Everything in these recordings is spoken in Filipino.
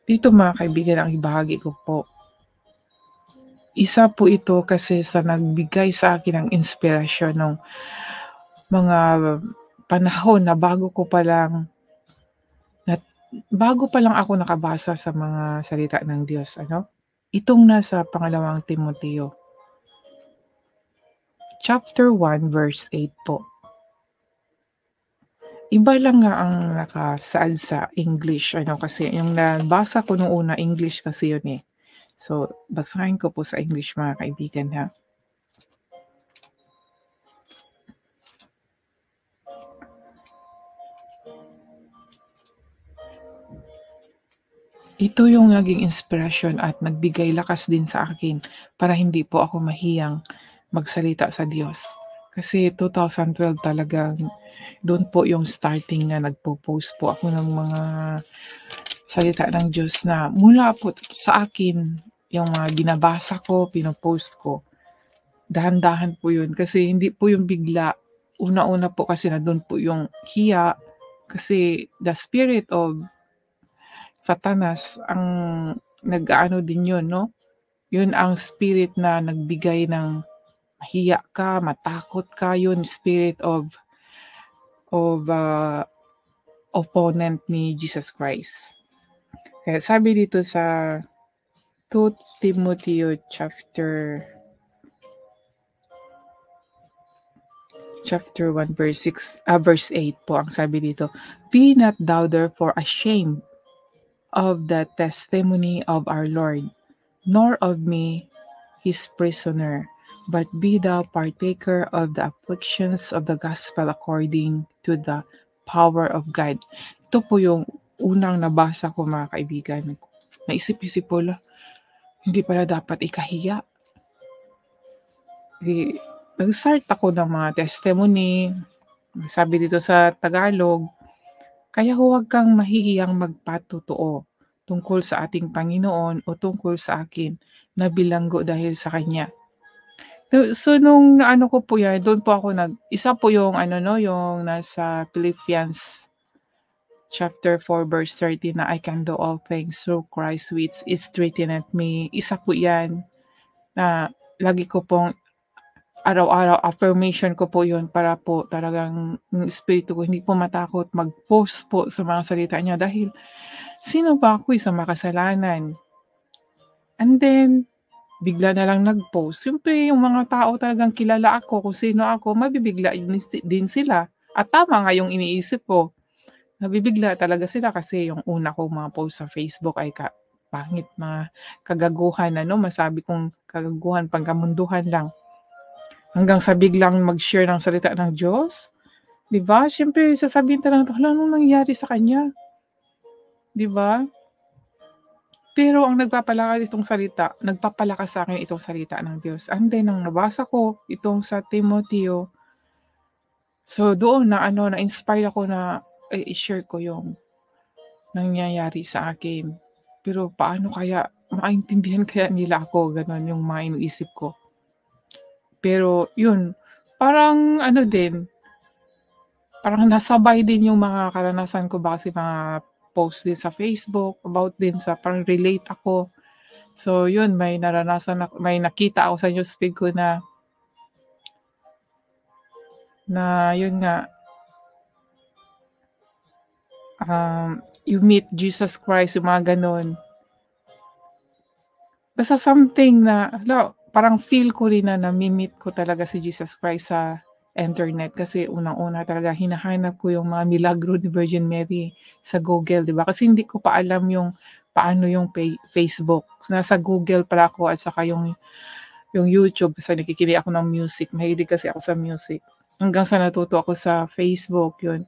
Dito mga kaibigan, ang ibahagi ko po. Isa po ito kasi sa nagbigay sa akin ng inspirasyon ng mga panahon na bago pa lang ako nakabasa sa mga salita ng Diyos, ano? Itong nasa pangalawang Timoteo, chapter 1, verse 8 po. Iba lang nga ang nakasaad sa English, ano, kasi yung nabasa ko nung una, English kasi yun eh. So, basahin ko po sa English mga kaibigan ha. Ito yung naging inspirasyon at nagbigay lakas din sa akin para hindi po ako mahiyang magsalita sa Diyos. Kasi 2012 talagang doon po yung starting na nagpo-post po ako ng mga salita ng Diyos na mula po sa akin, yung mga binabasa ko, pinopost ko. Dahan-dahan po yun kasi hindi po yung bigla. Una-una po kasi na doon po yung hiya kasi the spirit of Satanas ang nag-aano din yun, no? Yun ang spirit na nagbigay ng mahiya ka, matakot ka, yun spirit of opponent ni Jesus Christ. Kaya sabi dito sa 2 Timothy chapter 1 verse 8 po ang sabi dito. Be not thou therefore ashamed of the testimony of our Lord, nor of me, his prisoner, but be thou partaker of the afflictions of the gospel according to the power of God. Ito po yung unang nabasa ko mga kaibigan. Naisip-isip po lang, hindi pala dapat ikahiya. Nag-start ako ng mga testimony, sabi dito sa Tagalog, kaya huwag kang mahihiyang magpatotoo tungkol sa ating Panginoon o tungkol sa akin na bilanggo dahil sa Kanya. So nung naano ko po 'yan, doon po ako isa po yung ano 'no, yung nasa Philippians chapter 4 verse 13 na I can do all things through Christ which is strengtheneth me. Isa po 'yan na lagi ko pong araw-araw affirmation ko po 'yun para po talagang yung espiritu ko hindi po matakot mag-post po sa mga salita niya dahil sino ba ako, isang makasalanan. And then bigla na lang nag-post, siyempre yung mga tao talagang kilala ako, kung sino ako, mabibigla din sila. At tama nga yung iniisip ko, nabibigla talaga sila kasi yung una kong mga post sa Facebook ay pangit, mga kagaguhan ano, masabi kong kagaguhan, pangkamunduhan lang. Hanggang sa biglang mag-share ng salita ng Diyos, 'di ba? Siyempre sasabihin talaga, "Hala, anong nangyari sa kanya?" 'Di ba? Pero ang nagpapalakas sa akin itong salita ng Diyos. And then nang nabasa ko itong sa Timoteo, so doon na ano, na-inspire ako na i-share ko yung nangyayari sa akin. Pero paano kaya, maintindihan kaya nila ako, gano'n yung mga iniisip ko. Pero yun, parang ano din, parang nasabay din yung mga karanasan ko ba kasi mga post din sa Facebook about din sa parang relate ako. So yun, may nakita ako sa newsfeed ko na yun nga, you meet Jesus Christ, yung mga gano'n. Basta something na hala, parang feel ko rin na nami-meet ko talaga si Jesus Christ sa internet kasi unang-una talaga hinahanap ko yung mga milagro ni Virgin Mary sa Google, 'di ba? Kasi hindi ko pa alam yung paano yung Facebook. Nasa Google pala ako at saka yung YouTube kasi nakikinig ako ng music, mahilig kasi ako sa music. Hanggang sa natuto ako sa Facebook, yun.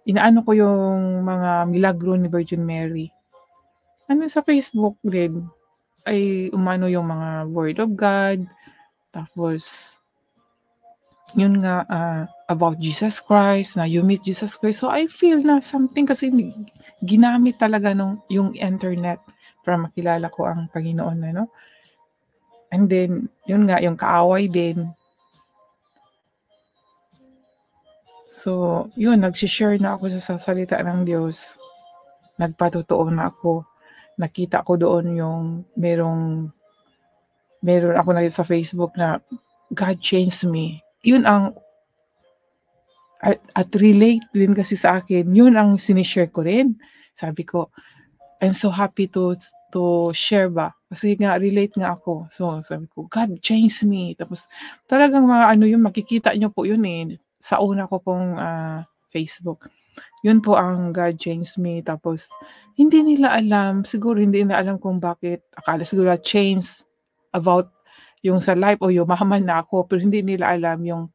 Inaano ko yung mga milagro ni Virgin Mary. Ano sa Facebook din ay umano yung mga word of God, tapos yun nga, about Jesus Christ, na you meet Jesus Christ. So I feel na something kasi ginamit talaga yung internet para makilala ko ang Panginoon, ano. And then, yun nga, yung kaaway din. So, yun, nagsi-share na ako sa salita ng Diyos. Nagpatotoo na ako. nakita ko doon yung meron ako nakita sa Facebook na God changed me. Yun ang at relate din kasi sa akin, yun ang sinishare ko rin. Sabi ko, I'm so happy to share ba, kasi nga relate nga ako. So sabi ko, God changed me. Tapos talagang ano yun, makikita niyo po yun, sa una ko pong, Facebook. Yun po ang God changed me. Tapos hindi nila alam, siguro hindi nila alam kung bakit. Akala siguro change about yung sa life o yumaman na ako, pero hindi nila alam yung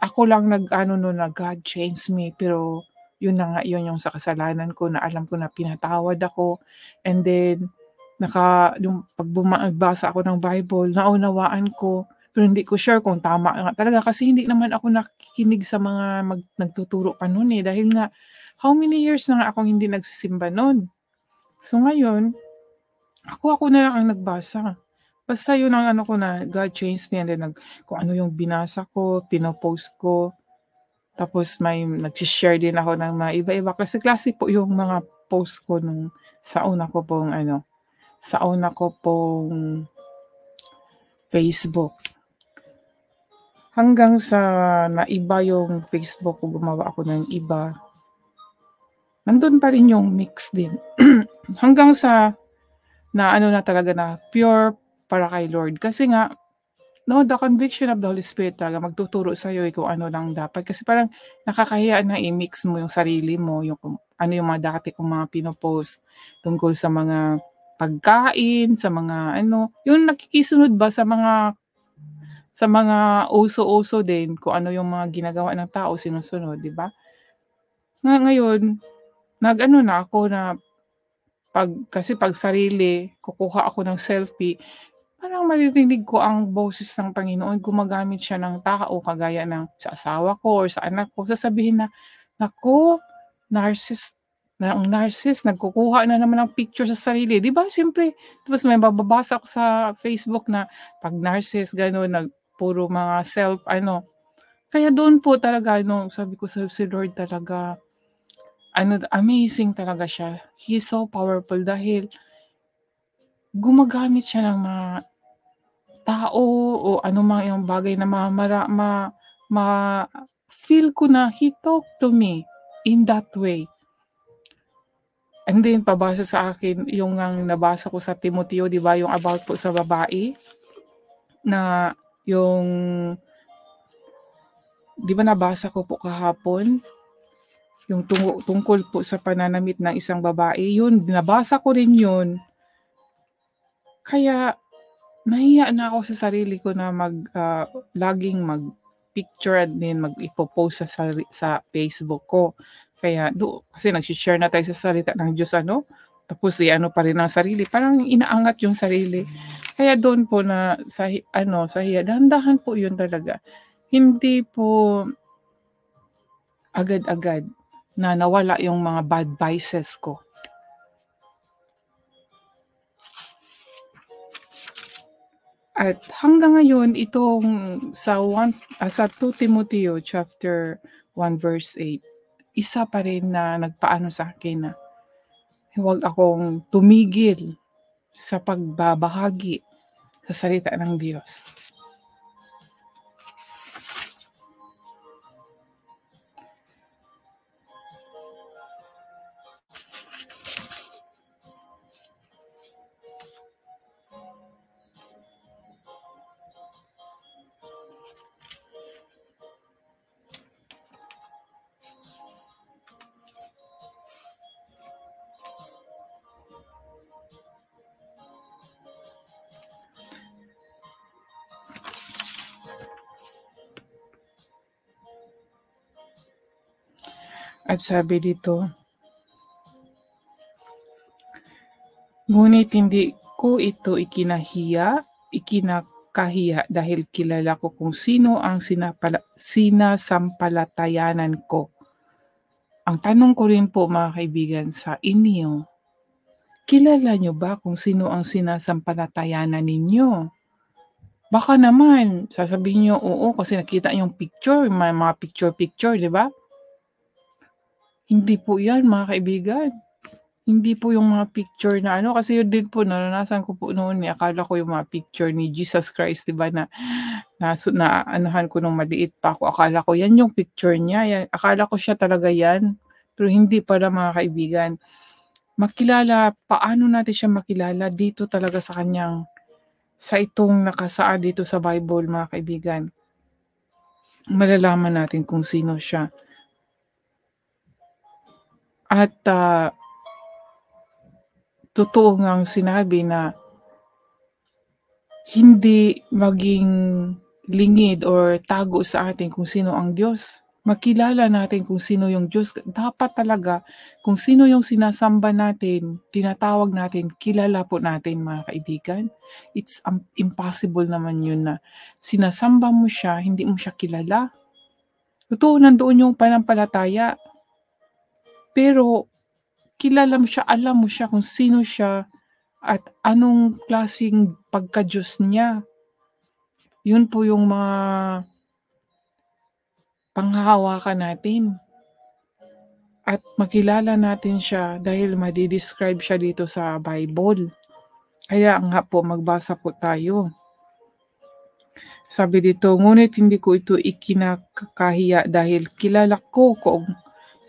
ako lang nag-ano nun na God changed me, pero yun na nga yun yung sa kasalanan ko na alam ko na pinatawad ako, and then yung 'pag nagbasa ako ng Bible naunawaan ko, pero hindi ko sure kung tama nga talaga kasi hindi naman ako nakikinig sa mga nagtuturo pa nun, dahil nga how many years na nga akong hindi nagsisimba nun. So ngayon, ako na lang ang nagbasa. Basta yun ang ano ko na God changed me, and then kung ano yung binasa ko, pino-post ko. Tapos may nagse-share din ako ng mga iba-iba, klase-klase po yung mga post ko sa una ko pong Facebook. Hanggang sa naiba yung Facebook ko, gumawa ako ng iba. Nandun pa rin yung mix din. Hanggang sa na ano na talaga na pure para kay Lord. Kasi nga, the conviction of the Holy Spirit talaga magtuturo sa'yo kung ano lang dapat. Kasi parang nakakahiya na i-mix mo yung sarili mo, yung ano yung mga dati kong mga pinopost tungkol sa mga pagkain, sa mga yung nakikisunod ba sa mga uso-uso din, kung ano yung mga ginagawa ng tao sinusunod, di ba? Ngayon, nag-ano na ako na kasi pag sarili, kukuha ako ng selfie, parang maririnig ko ang boses ng Panginoon, gumagamit siya ng tao kagaya ng sa asawa ko or sa anak ko, sasabihin na, "Naku, narcissist, nagkukuha na naman ng picture sa sarili." 'Di ba siyempre, tapos may mababasa ako sa Facebook na 'pag narcissist gano'n, puro mga kaya doon po talaga sabi ko si Lord talaga, amazing talaga siya. He is so powerful dahil gumagamit siya ng mga tao o anumang yung bagay na ma-feel ko na He talked to me in that way. And then pabasa sa akin yung ngang nabasa ko sa Timoteo, 'di ba, yung about po sa babae na yung 'di ba nabasa ko po kahapon, yung tungkol po sa pananamit ng isang babae, yun nabasa ko rin yun. Kaya nahiya na ako sa sarili ko na laging mag-picture and then ipo-post sa Facebook ko. Kaya kasi nagshi-share na tayo sa salita ng Diyos tapos pa rin ang sarili, parang inaangat yung sarili. Kaya doon po na sa hiya, dahan-dahan po yun talaga. Hindi po agad-agad na nawala yung mga bad vices ko. At hanggang ngayon itong sa 2 Timoteo chapter 1 verse 8, isa pa rin na nagpaano sa akin na huwag akong tumigil sa pagbabahagi sa salita ng Diyos. At sabi dito, ngunit hindi ko ito ikinakahiya dahil kilala ko kung sino ang sinasampalatayanan ko. Ang tanong ko rin po mga kaibigan sa inyo, kilala nyo ba kung sino ang sinasampalatayanan ninyo? Baka naman, sasabihin nyo, oo, kasi nakita yung picture, may mga picture, di ba? Hindi po yan mga kaibigan. Hindi po yung mga picture na ano, kasi yun din po naranasan ko po noon, eh, akala ko yung mga picture ni Jesus Christ 'di ba naanuhan ko nung maliit pa ako, akala ko yan yung picture niya, yan akala ko siya talaga yan, pero hindi pala mga kaibigan. Paano natin siya makilala dito talaga sa itong nakasaad dito sa Bible mga kaibigan. Malalaman natin kung sino siya at, totoo ngang sinabi na hindi maging lingid or tago sa atin kung sino ang Diyos. Makilala natin kung sino yung Diyos. Dapat talaga kung sino yung sinasamba natin, tinatawag natin, kilala po natin mga kaibigan. It's impossible naman yun na sinasamba mo siya, hindi mo siya kilala. Totoo, nandoon yung pananampalataya. Pero kilala mo siya, alam mo siya kung sino siya at anong klaseng pagka-Diyos niya. Yun po yung mga panghahawakan natin. At makilala natin siya dahil made-describe siya dito sa Bible. Kaya nga po magbasa po tayo. Sabi dito, ngunit hindi ko ito ikinakahiya dahil kilala ko kung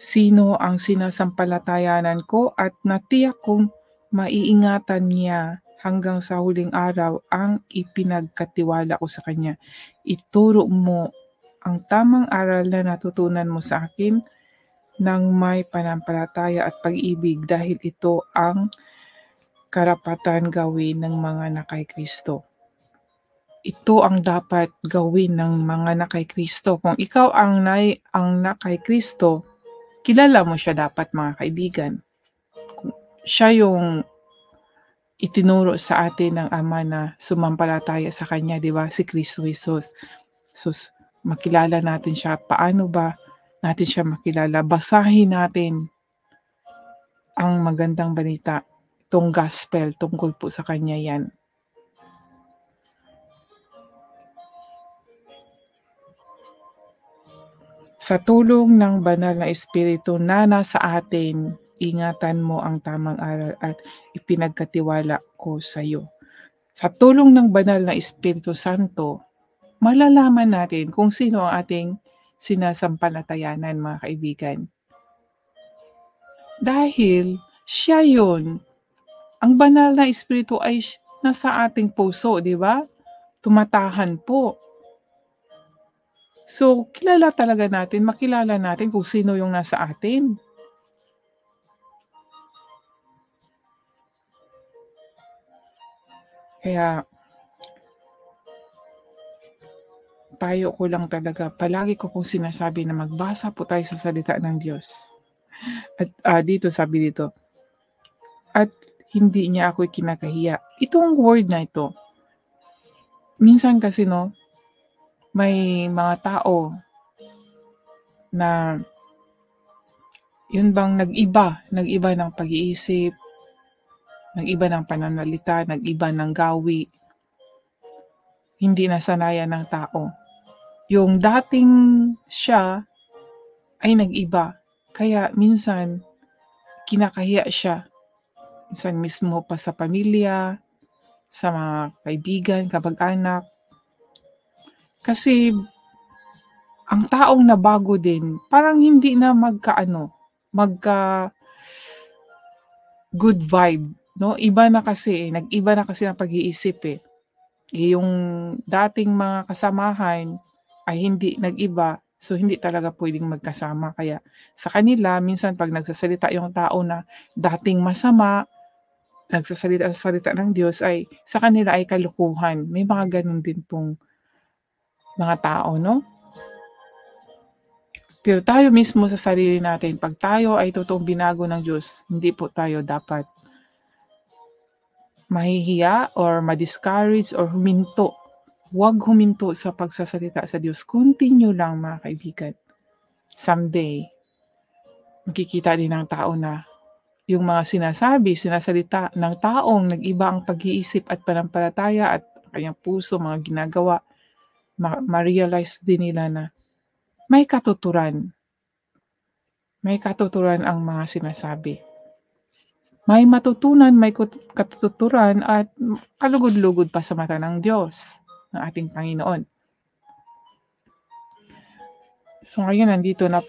sino ang sinasampalatayanan ko at natiyak kong maiingatan niya hanggang sa huling araw ang ipinagkatiwala ko sa kanya. Ituro mo ang tamang aral na natutunan mo sa akin ng may pananampalataya at pag-ibig dahil ito ang karapatan gawin ng mga na kay Kristo. Ito ang dapat gawin ng mga na kay Kristo. Kung ikaw ang na kay Kristo, kilala mo siya dapat mga kaibigan. Siya yung itinuro sa atin ng Ama na sumampalataya sa Kanya, di ba? Si Kristo Jesus. Sus, makilala natin siya. Paano ba natin siya makilala? Basahin natin ang magandang balita, itong gospel tungkol po sa Kanya yan. Sa tulong ng banal na Espiritu na nasa atin, ingatan mo ang tamang aral at ipinagkatiwala ko sa iyo. Sa tulong ng banal na Espiritu Santo, malalaman natin kung sino ang ating sinasampalatayanan mga kaibigan. Dahil siya yun. Ang banal na Espiritu ay nasa ating puso, di ba? Tumatahan po. So, makilala natin kung sino yung nasa atin. Kaya, payo ko lang talaga, palagi ko pong sinasabi na magbasa po tayo sa salita ng Diyos. At dito sabi dito, at hindi niya ako kinakahiya. Itong word na ito, minsan kasi may mga tao na yun bang nag-iba ng pag-iisip, nag-iba ng pananalita, nag-iba ng gawi, hindi nasanayan ng tao. Yung dating siya ay nag-iba, kaya minsan kinakahiya siya. Minsan mismo pa sa pamilya, sa mga kaibigan, kapag-anak. Kasi ang taong nabago din, parang hindi na magka good vibe, no? Nag-iba na kasi ang pag-iisip eh. Yung dating mga kasamahan ay hindi nag-iba, so hindi talaga pwedeng magkasama. Kaya sa kanila, minsan pag nagsasalita yung tao na dating masama, nagsasalita sa salita ng Diyos ay sa kanila ay kalukuhan. May mga ganun din pong mga tao, no? Pero tayo mismo sa sarili natin, pag tayo ay totoong binago ng Diyos, hindi po tayo dapat mahihiya or ma-discourage or huminto. Huwag huminto sa pagsasalita sa Diyos. Continue lang mga kaibigan. Someday, makikita din ng tao na yung mga sinasalita ng taong nag-iba ang pag-iisip at pananampalataya at kanyang puso, mga ginagawa, ma-realize din nila na may katuturan. May katuturan ang mga sinasabi. may matutunan, may katuturan at kalugod-lugod pa sa mata ng Diyos, ng ating Panginoon. So ngayon nandito na